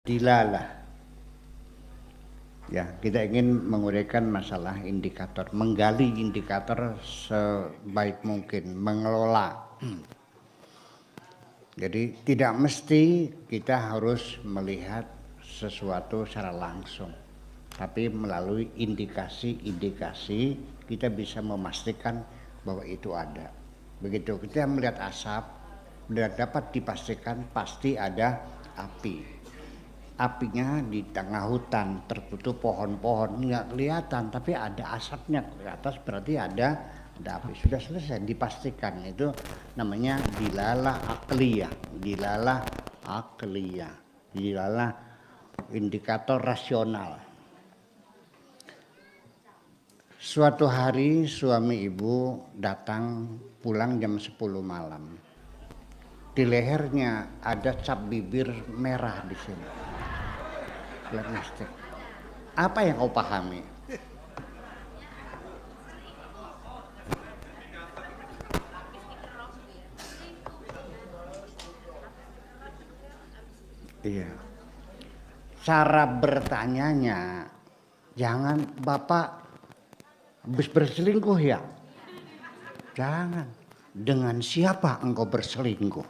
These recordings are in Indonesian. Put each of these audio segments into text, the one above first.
Dilalah. Ya, kita ingin menguraikan masalah indikator, menggali indikator sebaik mungkin, mengelola. Jadi tidak mesti kita harus melihat sesuatu secara langsung, tapi melalui indikasi-indikasi kita bisa memastikan bahwa itu ada. Begitu kita melihat asap, dapat dipastikan pasti ada api. Apinya di tengah hutan, tertutup pohon-pohon, nggak kelihatan, tapi ada asapnya ke atas, berarti ada api. Sudah selesai, dipastikan. Itu namanya dilalah akliyah, dilalah akliyah, dilalah indikator rasional. Suatu hari suami ibu datang pulang jam 10 malam. Di lehernya ada cap bibir merah di sini. Plastik. Apa yang kau pahami? Iya. Cara bertanyanya, jangan Bapak habis berselingkuh ya? Jangan. Dengan siapa engkau berselingkuh?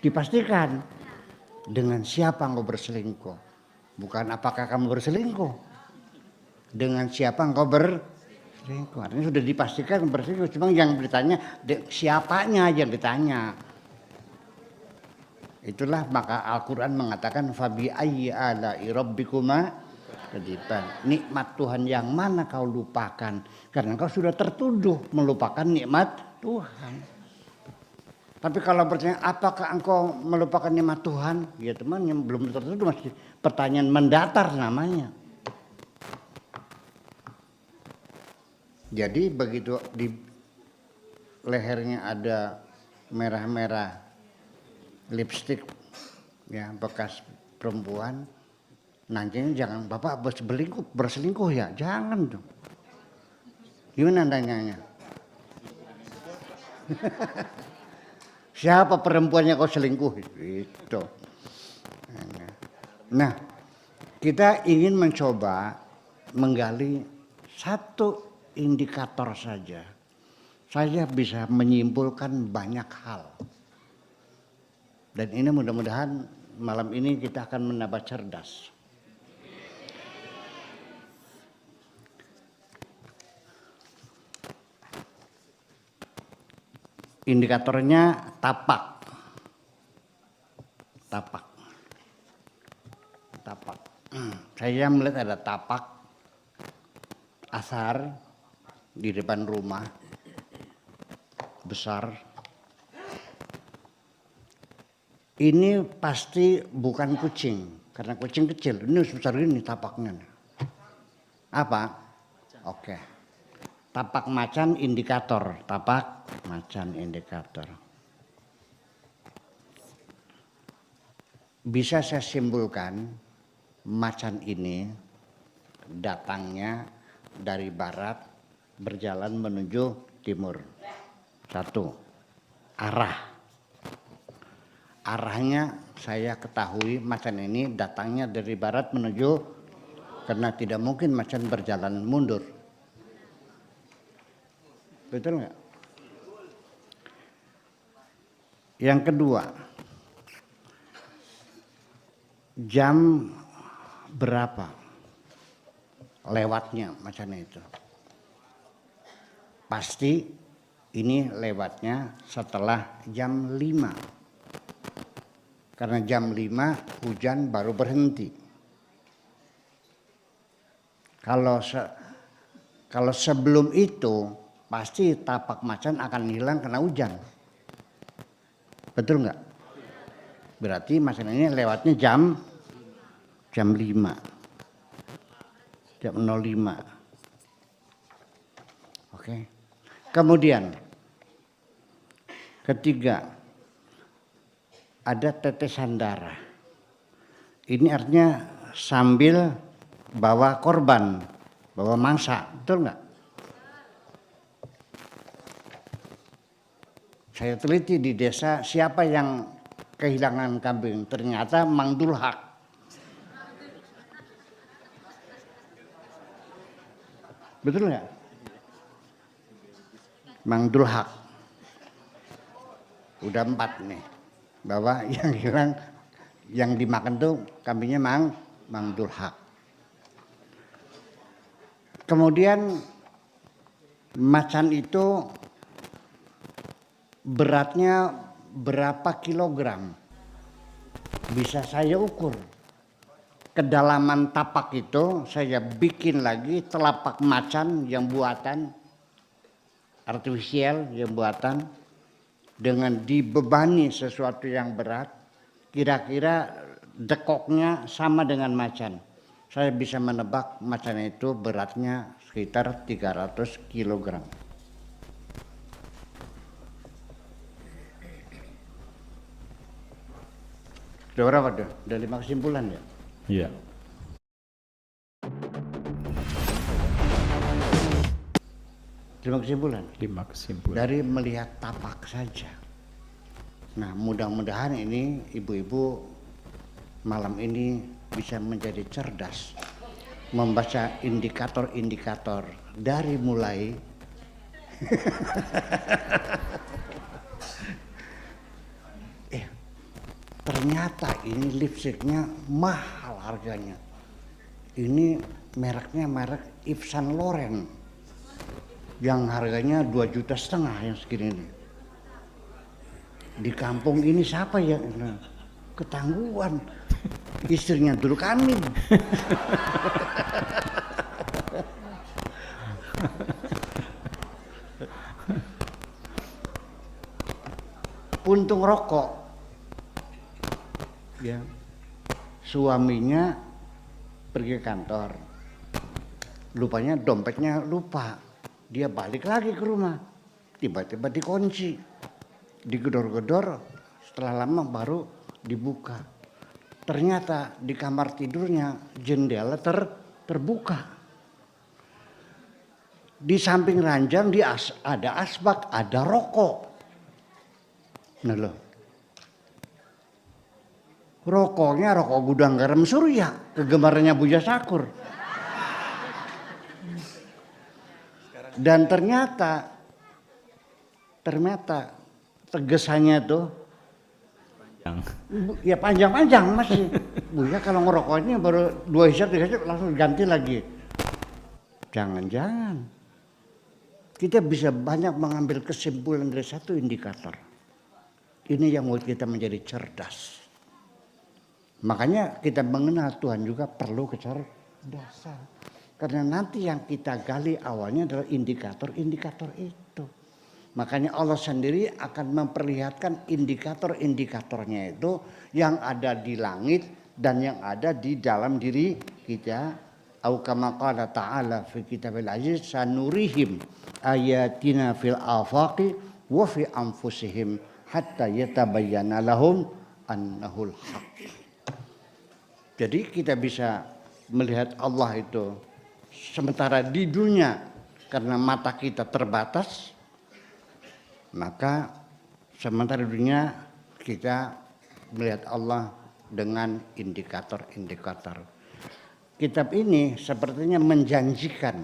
Dipastikan. Dengan siapa engkau berselingkuh? Bukan apakah kamu berselingkuh. Dengan siapa engkau berselingkuh? Artinya sudah dipastikan berselingkuh. Cuma yang ditanya siapanya yang ditanya. Itulah maka Al-Quran mengatakan fabi ayyi ala'i rabbikuma tukadziban. Nikmat Tuhan yang mana kau lupakan? Karena kau sudah tertuduh melupakan nikmat Tuhan. Tapi kalau bertanya apakah engkau melupakan nikmat Tuhan? Ya teman yang belum tertuduh masih pertanyaan mendatar namanya. Jadi begitu di lehernya ada merah-merah lipstik ya bekas perempuan, nantinya jangan Bapak berselingkuh ya, jangan dong. Gimana nanyanya? Siapa perempuannya kau selingkuh? Itu. Nah, kita ingin mencoba menggali satu indikator saja. Saya bisa menyimpulkan banyak hal. Dan ini mudah-mudahan malam ini kita akan menambah cerdas. Indikatornya tapak. Saya melihat ada tapak asar di depan rumah besar. Ini pasti bukan kucing, karena kucing kecil. Ini sebesar ini tapaknya. Apa? Oke. Tapak macan indikator, tapak macan indikator. Bisa saya simpulkan macan ini datangnya dari barat berjalan menuju timur. Satu, arahnya saya ketahui macan ini datangnya dari barat menuju, karena tidak mungkin macan berjalan mundur. Betul nggak? Yang kedua, jam berapa lewatnya macan itu? Pasti ini lewatnya setelah jam 5. Karena jam 5 hujan baru berhenti. Kalau sebelum itu pasti tapak macan akan hilang kena hujan. Betul nggak? Berarti macan ini lewatnya jam 5. Jam 05. Oke. Kemudian ketiga, ada tetesan darah. Ini artinya sambil bawa korban, bawa mangsa, betul nggak? Saya teliti di desa siapa yang kehilangan kambing, ternyata Mang Dulhak. Betul nggak? Mang Dulhak. Udah 4 nih. Bahwa yang hilang, yang dimakan tuh kambingnya Mang Dulhak. Kemudian macan itu beratnya berapa kilogram? Bisa saya ukur. Kedalaman tapak itu saya bikin lagi telapak macan yang buatan artifisial, yang buatan dengan dibebani sesuatu yang berat, kira-kira dekoknya sama dengan macan. Saya bisa menebak macan itu beratnya sekitar 300 kg. Sudah berapa tuh? Udah 5 kesimpulan ya? Iya. Lima kesimpulan. 5 kesimpulan. Dari melihat tapak saja. Nah, mudah-mudahan ini ibu-ibu malam ini bisa menjadi cerdas, membaca indikator-indikator dari mulai ternyata ini lipstiknya mahal harganya. Ini mereknya merek Yves Saint Laurent yang harganya 2,5 juta yang segini nih. Di kampung ini siapa yang ketangguhan? Istrinya dulu kami. Puntung rokok. Ya. Suaminya pergi ke kantor. Lupanya dompetnya lupa. Dia balik lagi ke rumah. Tiba-tiba dikunci. Digedor-gedor, setelah lama baru dibuka. Ternyata di kamar tidurnya jendela terbuka. Di samping ranjang ada asbak, ada rokok. Nah loh. Rokoknya rokok Gudang Garam Surya, kegemarannya Buya Sakur. Dan ternyata tegesannya tuh Panjang. ya panjang-panjang masih. Buya kalau ngerokoknya baru 2 hisap 3 hisap langsung ganti lagi. Jangan-jangan kita bisa banyak mengambil kesimpulan dari satu indikator. Ini yang membuat kita menjadi cerdas. Makanya kita mengenal Tuhan juga perlu kecerdasan. Karena nanti yang kita gali awalnya adalah indikator-indikator itu. Makanya Allah sendiri akan memperlihatkan indikator-indikatornya itu yang ada di langit dan yang ada di dalam diri kita. Au kama qala ta'ala fi kitabil aziz sanurihim ayatina fil afaqi wa fi anfusihim hatta yatabayyana lahum annahul haq. Jadi kita bisa melihat Allah itu sementara di dunia karena mata kita terbatas, maka sementara di dunia kita melihat Allah dengan indikator-indikator. Kitab ini sepertinya menjanjikan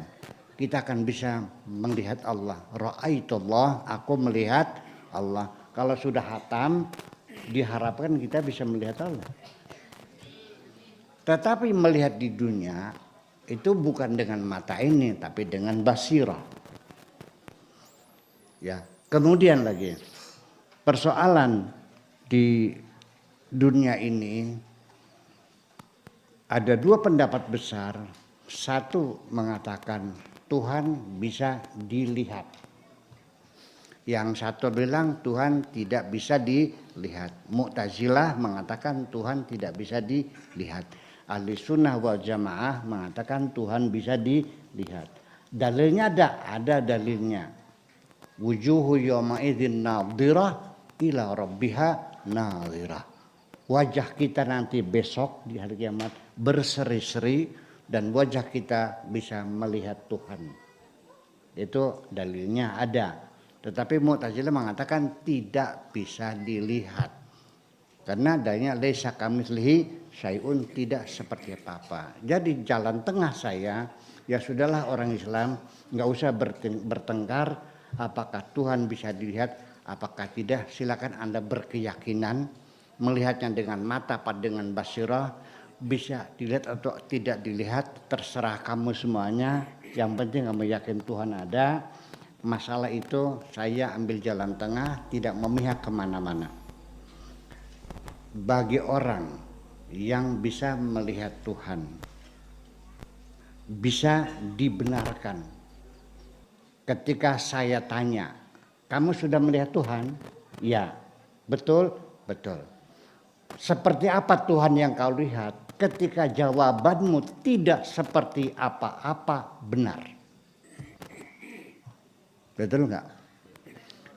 kita akan bisa melihat Allah. Ra'aitullah, aku melihat Allah. Kalau sudah hatam, diharapkan kita bisa melihat Allah. Tetapi melihat di dunia itu bukan dengan mata ini, tapi dengan basirah. Ya, kemudian lagi persoalan di dunia ini ada 2 pendapat besar. Satu mengatakan Tuhan bisa dilihat. Yang satu bilang Tuhan tidak bisa dilihat. Mu'tazilah mengatakan Tuhan tidak bisa dilihat. Ahli sunnah wal jamaah mengatakan Tuhan bisa dilihat. Dalilnya ada dalilnya. Wujuhu yawma idzin nadhirah ila rabbiha nadhirah. Wajah kita nanti besok di hari kiamat berseri-seri dan wajah kita bisa melihat Tuhan. Itu dalilnya ada. Tetapi Mu'tazilah mengatakan tidak bisa dilihat. Karena adanya laisa kamitslihi syai'un, tidak seperti apa-apa. Jadi jalan tengah saya, ya sudahlah orang Islam, nggak usah bertengkar apakah Tuhan bisa dilihat, apakah tidak. Silakan Anda berkeyakinan, melihatnya dengan mata apa dengan basirah, bisa dilihat atau tidak dilihat, terserah kamu semuanya. Yang penting kamu yakin Tuhan ada. Masalah itu saya ambil jalan tengah, tidak memihak kemana-mana. Bagi orang yang bisa melihat Tuhan, bisa dibenarkan. Ketika saya tanya, kamu sudah melihat Tuhan? Ya, betul, betul. Seperti apa Tuhan yang kau lihat? Ketika jawabanmu tidak seperti apa-apa, benar. Betul enggak?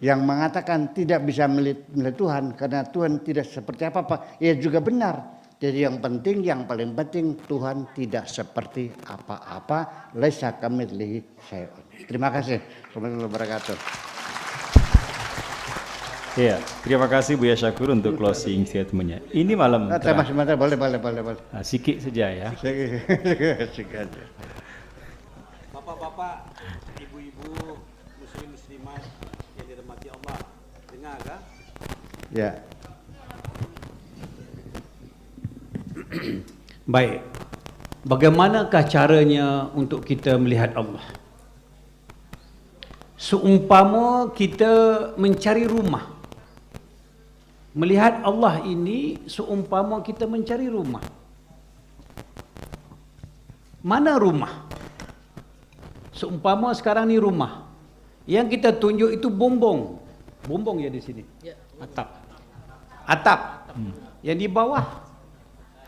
Yang mengatakan tidak bisa melihat Tuhan karena Tuhan tidak seperti apa-apa, ya juga benar. Jadi yang penting, yang paling penting, Tuhan tidak seperti apa-apa. Laisa kamitslihi syai'un. Terima kasih. Warahmatullahi wabarakatuh. Iya, terima kasih Buya Syakur untuk closing statement-nya. Ini malam Sebentar, boleh. sikit saja ya. Sikit. Bapak-bapak, ibu-ibu, muslim-muslimat yang dirahmati Allah, dengar kah? Ya. Baik. Bagaimanakah caranya untuk kita melihat Allah? Seumpama kita mencari rumah. Melihat Allah ini seumpama kita mencari rumah. Mana rumah? Seumpama sekarang ni rumah. Yang kita tunjuk itu bombong. Bombong ya di sini. Atap. Atap. Yang di bawah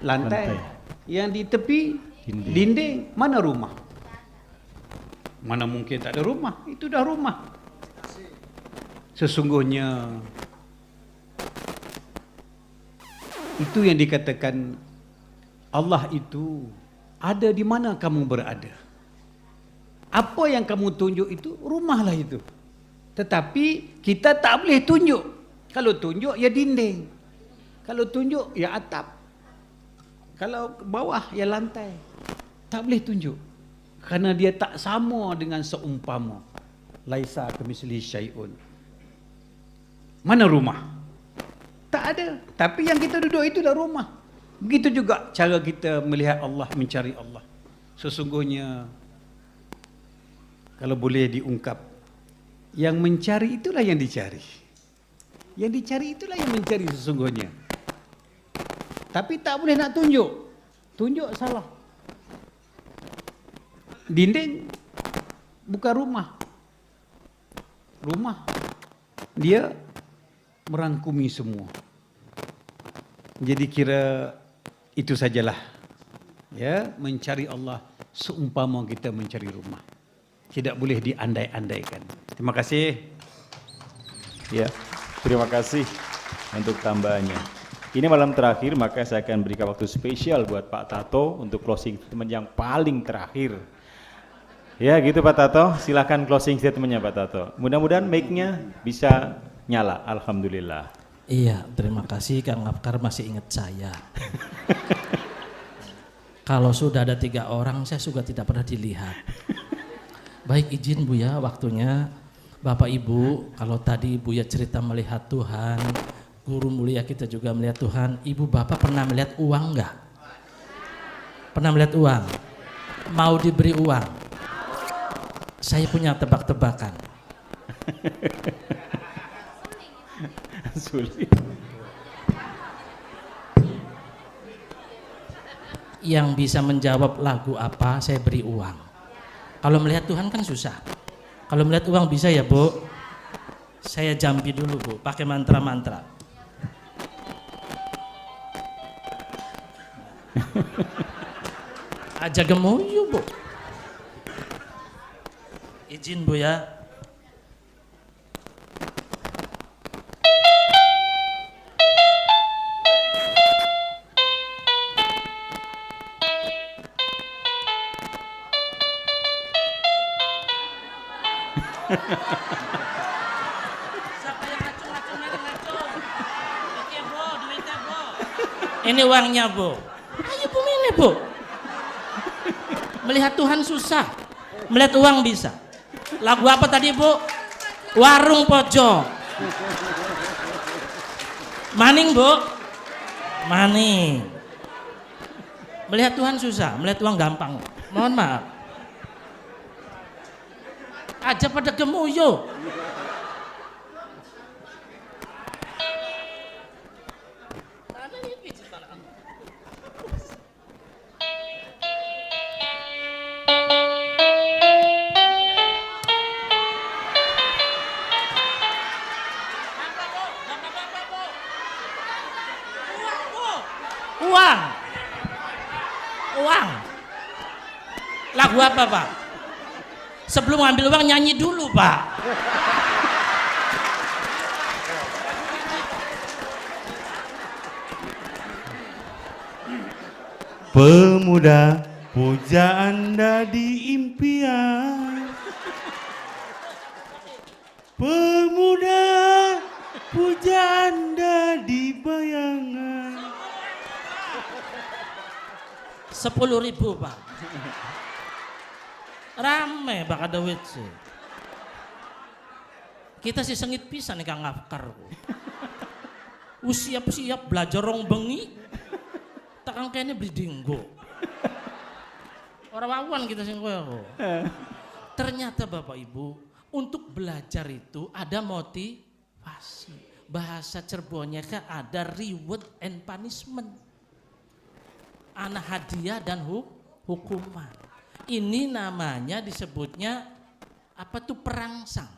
lantai. Yang di tepi dinding. Mana rumah? Mana mungkin tak ada rumah? Itu dah rumah. Sesungguhnya itu yang dikatakan Allah itu ada di mana kamu berada. Apa yang kamu tunjuk itu rumahlah itu. Tetapi kita tak boleh tunjuk. Kalau tunjuk ya dinding. Kalau tunjuk ya atap. Kalau bawah ya lantai. Tak boleh tunjuk. Karena dia tak sama dengan seumpama. Laisa kamitslihi syai'un. Mana rumah? Tak ada. Tapi yang kita duduk itu dah rumah. Begitu juga cara kita melihat Allah, mencari Allah. Sesungguhnya kalau boleh diungkap, yang mencari itulah yang dicari. Yang dicari itulah yang mencari sesungguhnya. Tapi tak boleh nak tunjuk. Tunjuk salah. Dinding bukan rumah. Rumah dia merangkumi semua. Jadi kira itu sajalah. Ya, mencari Allah seumpama kita mencari rumah. Tidak boleh diandai-andaikan. Terima kasih. Ya, terima kasih untuk tambahannya. Ini malam terakhir, maka saya akan berikan waktu spesial buat Pak Tato untuk closing statement yang paling terakhir. Ya gitu Pak Tato, silakan closing statementnya Pak Tato. Mudah-mudahan mic-nya bisa nyala, alhamdulillah. Iya, terima kasih Kang Afkar masih ingat saya. Kalau sudah ada 3 orang, saya juga tidak pernah dilihat. Baik, izin Buya waktunya. Bapak Ibu, kalau tadi Buya cerita melihat Tuhan, guru mulia kita juga melihat Tuhan. Ibu Bapak pernah melihat uang enggak? Pernah melihat uang? Mau diberi uang? Saya punya tebak-tebakan. Sulit. Yang bisa menjawab lagu apa, saya beri uang. Kalau melihat Tuhan kan susah. Kalau melihat uang bisa ya Bu? Saya jampi dulu Bu, pakai mantra-mantra. Aja gemuyu Bu. Izin Bu ya. Siapa yang ngacung-ngacung ngacung? Oke bro, duitnya bro. Ini uangnya, Bu. Ayo Bu, ini Bu. Melihat Tuhan susah, melihat uang bisa. Lagu apa tadi, Bu? Warung pojok. Maning, Bu. Maning. Melihat Tuhan susah, melihat uang gampang. Mohon maaf. Aja pada gemuyo. Uang. Uang. Lagu apa, Pak? Sebelum ambil uang nyanyi dulu, Pak. Pemuda, puja Anda di impian. Pemuda, puja Anda di bayangan. 10.000, Pak. Rame bakal duit sih. Kita sih sengit pisan nih Kang Afkar. Siap-siap belajar rong bengi. Takang kayaknya beli dinggo. Orang wawan kita sing kowe. Ternyata Bapak Ibu, untuk belajar itu ada motivasi. Bahasa Cirebonnya kan ada reward and punishment. Ana hadiah dan hukuman. Ini namanya disebutnya apa tuh perangsang.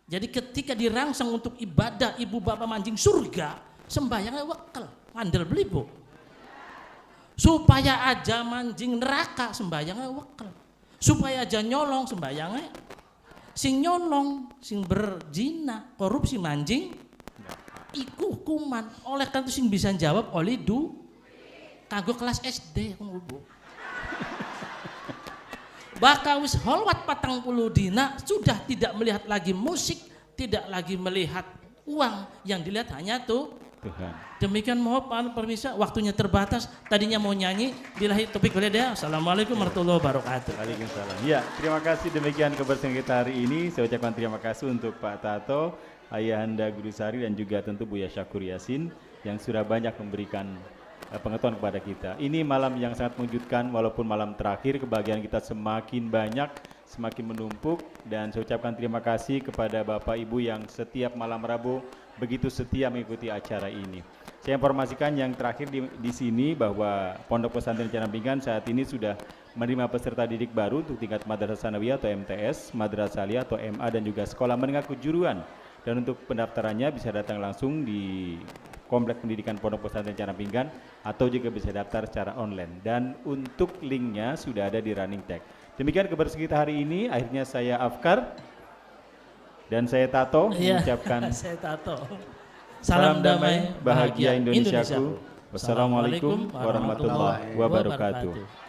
Jadi ketika dirangsang untuk ibadah ibu bapak mancing surga, sembahyangnya wekel, ngandel beli Bu. Supaya aja mancing neraka, sembahyangnya wekel. Supaya aja nyolong, sembahyangnya sing nyolong, sing berzina, korupsi mancing, iku hukuman. Oleh karena itu sing bisa jawab oleh kanggo kelas SD Bu. Bakal wis holwat 40 dina sudah tidak melihat lagi musik, tidak lagi melihat uang, yang dilihat hanya tuh Tuhan. Demikian mohon permisa, waktunya terbatas. Tadinya mau nyanyi, billahi taufik wal hidayah. Assalamualaikum warahmatullahi wabarakatuh. Waalaikumsalam. Ya, terima kasih demikian kebersamaan kita hari ini. Saya ucapkan terima kasih untuk Pak Tato, Ayahanda Guru Sari dan juga tentu Buya Syakur Yasin yang sudah banyak memberikan pengetahuan kepada kita. Ini malam yang sangat mengejutkan, walaupun malam terakhir kebahagiaan kita semakin banyak, semakin menumpuk, dan saya ucapkan terima kasih kepada Bapak Ibu yang setiap malam Rabu begitu setia mengikuti acara ini. Saya informasikan yang terakhir di sini bahwa Pondok Pesantren Canampingan saat ini sudah menerima peserta didik baru untuk tingkat Madrasah Sanawiyah atau MTS, Madrasah Aliyah atau MA, dan juga sekolah menengah kejuruan. Dan untuk pendaftarannya bisa datang langsung di Komplek Pendidikan Pondok Pesantren Canampingan atau juga bisa daftar secara online. Dan untuk linknya sudah ada di running tag. Demikian kebersamaan kita hari ini. Akhirnya saya Afkar dan saya Tato mengucapkan saya Tato. Salam damai, bahagia Indonesiaku. Wassalamualaikum warahmatullahi wabarakatuh.